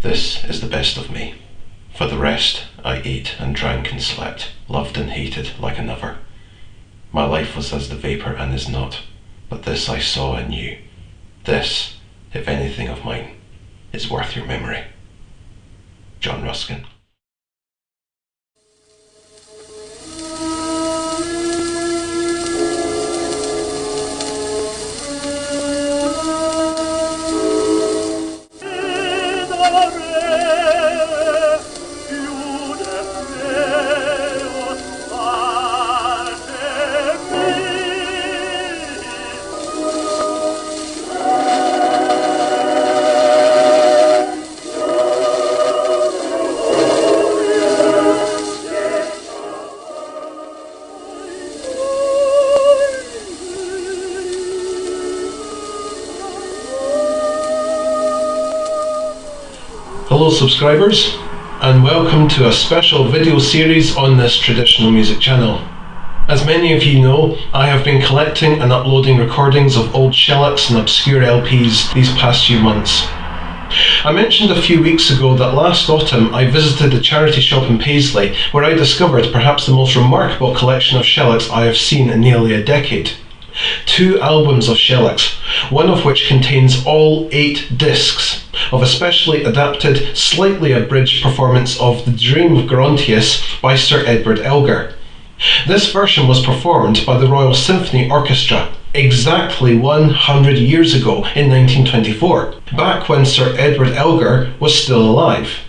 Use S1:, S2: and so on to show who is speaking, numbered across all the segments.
S1: This is the best of me. For the rest, I ate and drank and slept, loved and hated like another. My life was as the vapour and is not, but this I saw and knew. This, if anything of mine, is worth your memory. John Ruskin.
S2: Hello subscribers, and welcome to a special video series on this traditional music channel. As many of you know, I have been collecting and uploading recordings of old shellacs and obscure LPs these past few months. I mentioned a few weeks ago that last autumn I visited a charity shop in Paisley where I discovered perhaps the most remarkable collection of shellacs I have seen in nearly a decade. 2 albums of shellacs, one of which contains all 8 discs of a specially adapted, slightly abridged performance of The Dream of Gerontius by Sir Edward Elgar. This version was performed by the Royal Symphony Orchestra exactly 100 years ago in 1924, back when Sir Edward Elgar was still alive.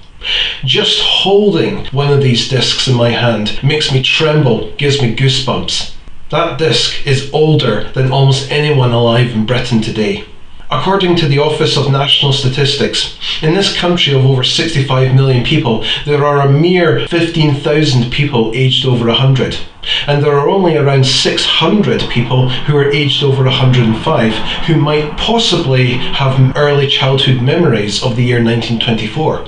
S2: Just holding one of these discs in my hand makes me tremble, gives me goosebumps. That disc is older than almost anyone alive in Britain today. According to the Office of National Statistics, in this country of over 65 million people, there are a mere 15,000 people aged over 100, and there are only around 600 people who are aged over 105 who might possibly have early childhood memories of the year 1924.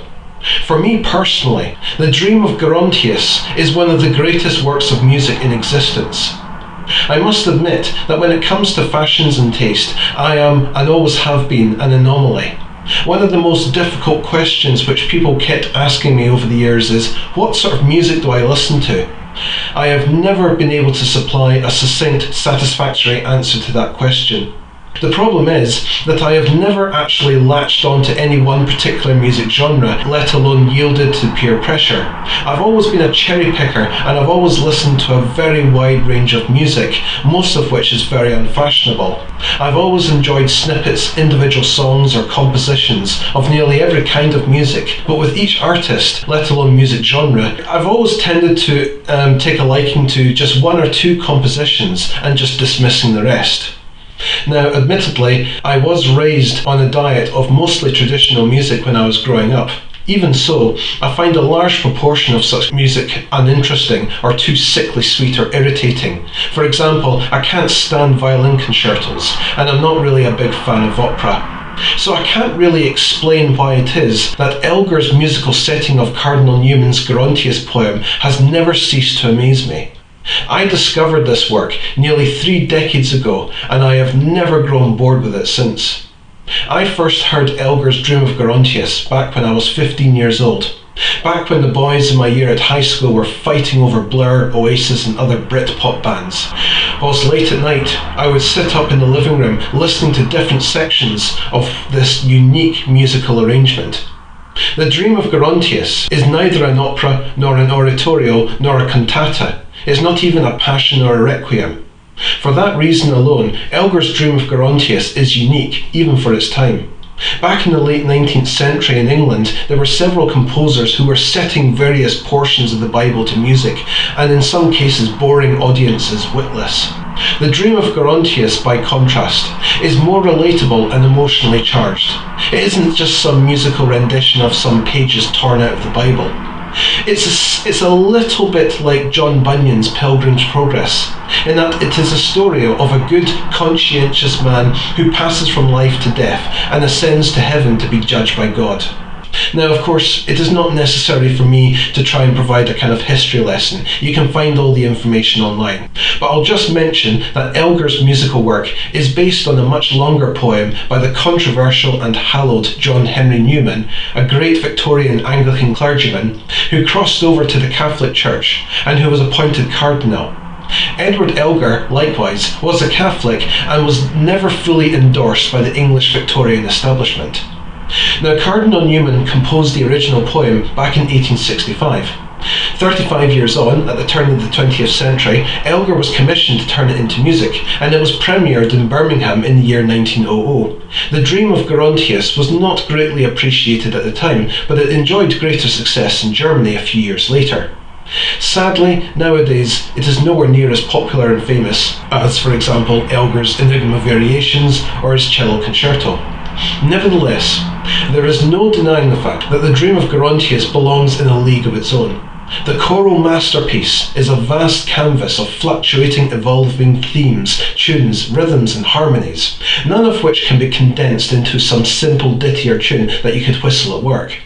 S2: For me personally, The Dream of Gerontius is one of the greatest works of music in existence. I must admit that when it comes to fashions and taste, I am, and always have been, an anomaly. One of the most difficult questions which people kept asking me over the years is, what sort of music do I listen to? I have never been able to supply a succinct, satisfactory answer to that question. The problem is that I have never actually latched onto any one particular music genre, let alone yielded to peer pressure. I've always been a cherry picker, and I've always listened to a very wide range of music, most of which is very unfashionable. I've always enjoyed snippets, individual songs or compositions of nearly every kind of music, but with each artist, let alone music genre, I've always tended to take a liking to just 1 or 2 compositions and just dismissing the rest. Now, admittedly, I was raised on a diet of mostly traditional music when I was growing up. Even so, I find a large proportion of such music uninteresting or too sickly sweet or irritating. For example, I can't stand violin concertos, and I'm not really a big fan of opera. So I can't really explain why it is that Elgar's musical setting of Cardinal Newman's Gerontius poem has never ceased to amaze me. I discovered this work nearly 3 decades ago, and I have never grown bored with it since. I first heard Elgar's Dream of Gerontius back when I was 15 years old, back when the boys in my year at high school were fighting over Blur, Oasis and other Brit-pop bands. Whilst late at night, I would sit up in the living room listening to different sections of this unique musical arrangement. The Dream of Gerontius is neither an opera, nor an oratorio, nor a cantata. It's not even a passion or a requiem. For that reason alone, Elgar's Dream of Gerontius is unique, even for its time. Back in the late 19th century in England, there were several composers who were setting various portions of the Bible to music, and in some cases boring audiences witless. The Dream of Gerontius, by contrast, is more relatable and emotionally charged. It isn't just some musical rendition of some pages torn out of the Bible. It's a little bit like John Bunyan's Pilgrim's Progress, in that it is a story of a good, conscientious man who passes from life to death and ascends to heaven to be judged by God. Now, of course, it is not necessary for me to try and provide a kind of history lesson. You can find all the information online. But I'll just mention that Elgar's musical work is based on a much longer poem by the controversial and hallowed John Henry Newman, a great Victorian Anglican clergyman who crossed over to the Catholic Church and who was appointed cardinal. Edward Elgar, likewise, was a Catholic and was never fully endorsed by the English Victorian establishment. Now, Cardinal Newman composed the original poem back in 1865. 35 years on, at the turn of the 20th century, Elgar was commissioned to turn it into music, and it was premiered in Birmingham in the year 1900. The Dream of Gerontius was not greatly appreciated at the time, but it enjoyed greater success in Germany a few years later. Sadly, nowadays, it is nowhere near as popular and famous as, for example, Elgar's Enigma Variations or his Cello Concerto. Nevertheless, there is no denying the fact that the Dream of Gerontius belongs in a league of its own. The choral masterpiece is a vast canvas of fluctuating, evolving themes, tunes, rhythms and harmonies, none of which can be condensed into some simple ditty or tune that you could whistle at work.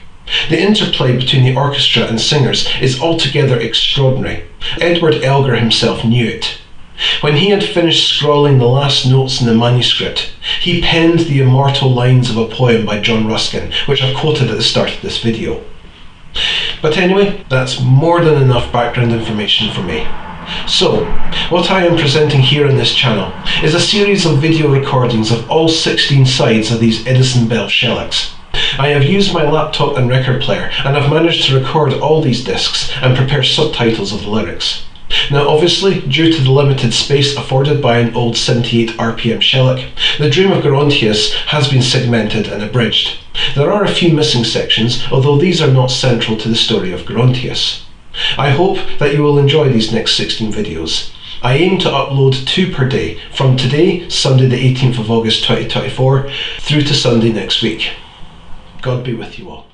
S2: The interplay between the orchestra and singers is altogether extraordinary. Edward Elgar himself knew it. When he had finished scrawling the last notes in the manuscript, he penned the immortal lines of a poem by John Ruskin, which I've quoted at the start of this video. But anyway, that's more than enough background information for me. So, what I am presenting here on this channel is a series of video recordings of all 16 sides of these Edison-Bell shellacs. I have used my laptop and record player, and I've managed to record all these discs and prepare subtitles of the lyrics. Now, obviously, due to the limited space afforded by an old 78 RPM shellac, the Dream of Gerontius has been segmented and abridged. There are a few missing sections, although these are not central to the story of Gerontius. I hope that you will enjoy these next 16 videos. I aim to upload 2 per day, from today, Sunday the 18th of August 2024, through to Sunday next week. God be with you all.